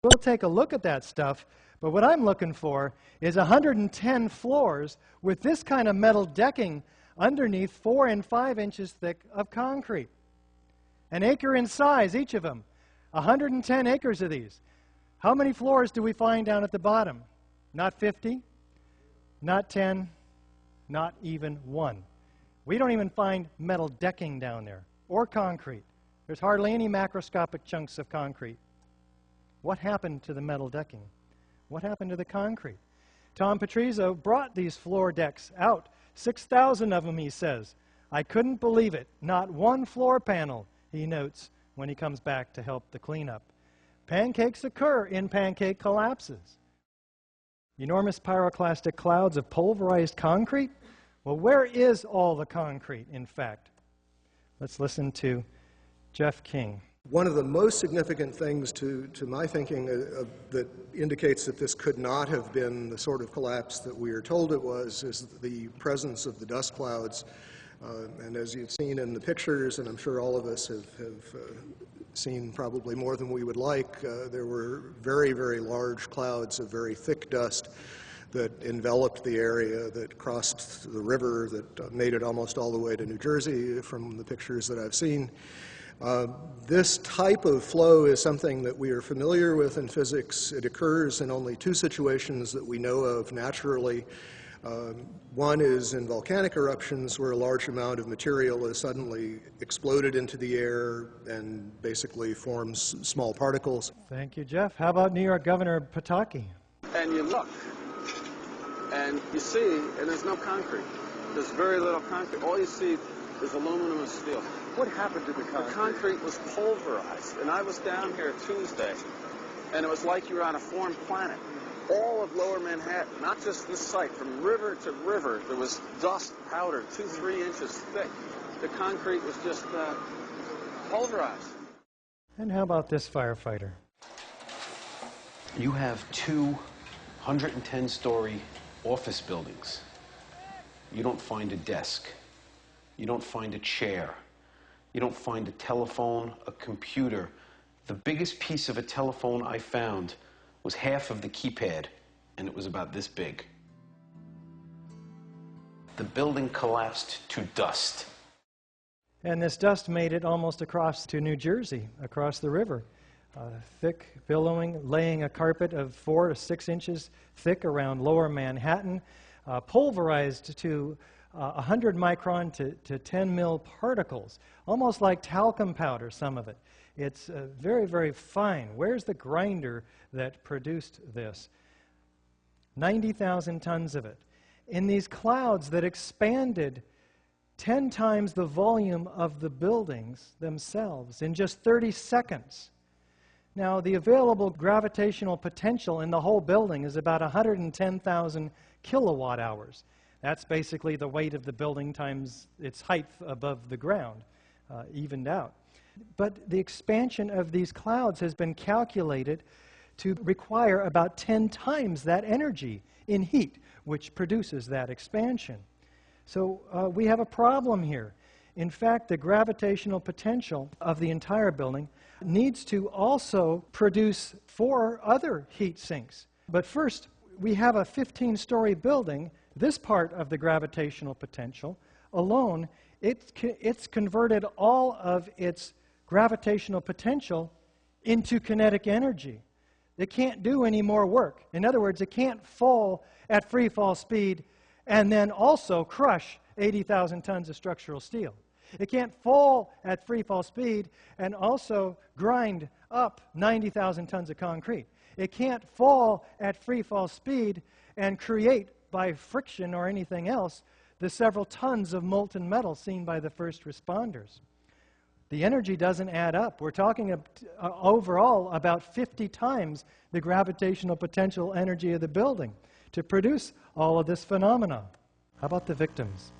We'll take a look at that stuff, but what I'm looking for is 110 floors with this kind of metal decking underneath 4 and 5 inches thick of concrete. An acre in size, each of them. 110 acres of these. How many floors do we find down at the bottom? Not 50, not 10, not even 1. We don't even find metal decking down there, or concrete. There's hardly any macroscopic chunks of concrete. What happened to the metal decking? What happened to the concrete? Tom Patrizio brought these floor decks out. 6,000 of them, he says. I couldn't believe it. Not one floor panel, he notes when he comes back to help the cleanup. Pancakes occur in pancake collapses. Enormous pyroclastic clouds of pulverized concrete? Well, where is all the concrete, in fact? Let's listen to Jeff King. One of the most significant things to my thinking that indicates that this could not have been the sort of collapse that we are told it was is the presence of the dust clouds. And as you've seen in the pictures, and I'm sure all of us have seen probably more than we would like, there were very, very large clouds of very thick dust that enveloped the area, that crossed the river, that made it almost all the way to New Jersey from the pictures that I've seen. This type of flow is something that we are familiar with in physics. It occurs in only 2 situations that we know of naturally. One is in volcanic eruptions where a large amount of material is suddenly exploded into the air and basically forms small particles. Thank you, Jeff. How about New York Governor Pataki? And you look, and you see, and there's no concrete. There's very little concrete. All you see is aluminum and steel. What happened to the concrete? The concrete was pulverized, and I was down here Tuesday, and it was like you were on a foreign planet. All of lower Manhattan, not just this site, from river to river, there was dust, powder, 2-3 inches thick. The concrete was just pulverized. And how about this firefighter? You have 2 110-story office buildings. You don't find a desk. You don't find a chair. You don't find a telephone, a computer. The biggest piece of a telephone I found was half of the keypad, and it was about this big. The building collapsed to dust. And this dust made it almost across to New Jersey, across the river. Thick, billowing, laying a carpet of 4 to 6 inches thick around lower Manhattan, pulverized to 100 micron to 10 mil particles, almost like talcum powder, some of it. It's very, very fine. Where's the grinder that produced this? 90,000 tons of it. In these clouds that expanded 10 times the volume of the buildings themselves in just 30 seconds. Now, the available gravitational potential in the whole building is about 110,000 kilowatt hours. That's basically the weight of the building times its height above the ground, evened out. But the expansion of these clouds has been calculated to require about 10 times that energy in heat, which produces that expansion. So we have a problem here. In fact, the gravitational potential of the entire building needs to also produce 4 other heat sinks. But first, we have a 15-story building. This part of the gravitational potential alone, it's converted all of its gravitational potential into kinetic energy. It can't do any more work. In other words, it can't fall at free fall speed and then also crush 80,000 tons of structural steel. It can't fall at free fall speed and also grind up 90,000 tons of concrete. It can't fall at free fall speed and create by friction or anything else the several tons of molten metal seen by the first responders. The energy doesn't add up. We're talking overall about 50 times the gravitational potential energy of the building to produce all of this phenomena. How about the victims?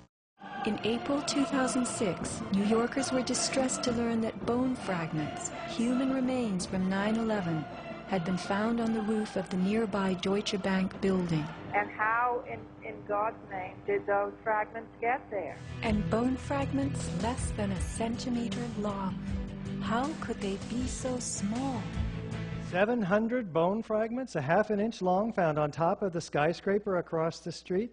In April 2006, New Yorkers were distressed to learn that bone fragments, human remains from 9/11, had been found on the roof of the nearby Deutsche Bank building. And how, in God's name, did those fragments get there? And bone fragments less than a centimeter long. How could they be so small? 700 bone fragments, a half an inch long, found on top of the skyscraper across the street.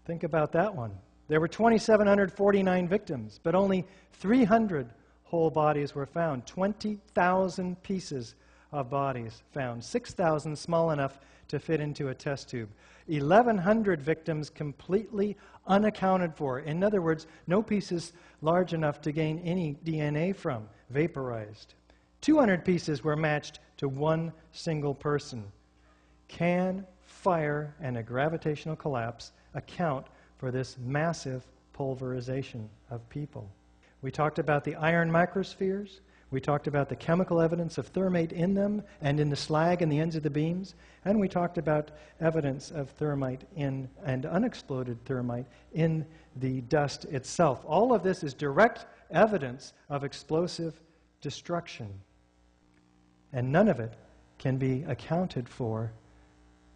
Think about that one. There were 2,749 victims, but only 300 whole bodies were found. 20,000 pieces of bodies found, 6,000 small enough to fit into a test tube. 1,100 victims completely unaccounted for. In other words, no pieces large enough to gain any DNA from, vaporized. 200 pieces were matched to one single person. Can fire and a gravitational collapse account for this massive pulverization of people? We talked about the iron microspheres. We talked about the chemical evidence of thermate in them and in the slag and the ends of the beams. And we talked about evidence of thermite in and unexploded thermite in the dust itself. All of this is direct evidence of explosive destruction. And none of it can be accounted for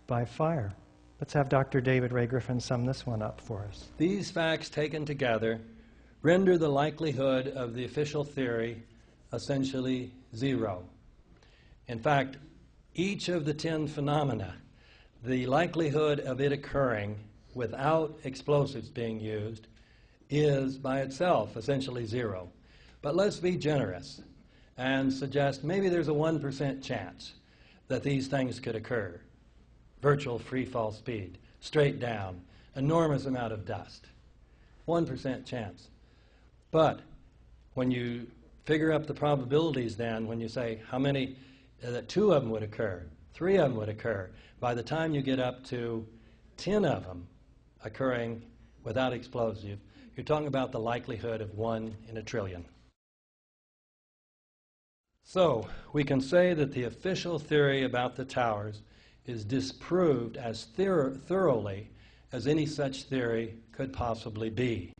by fire. Let's have Dr. David Ray Griffin sum this one up for us. These facts taken together render the likelihood of the official theory essentially zero. In fact, each of the 10 phenomena, the likelihood of it occurring without explosives being used is by itself essentially zero. But let's be generous and suggest maybe there's a 1% chance that these things could occur. Virtual free fall speed, straight down, enormous amount of dust. 1% chance. But when you figure up the probabilities then, when you say how many, that 2 of them would occur, 3 of them would occur, by the time you get up to 10 of them occurring without explosive, you're talking about the likelihood of 1 in a trillion. So, we can say that the official theory about the towers is disproved as thoroughly as any such theory could possibly be.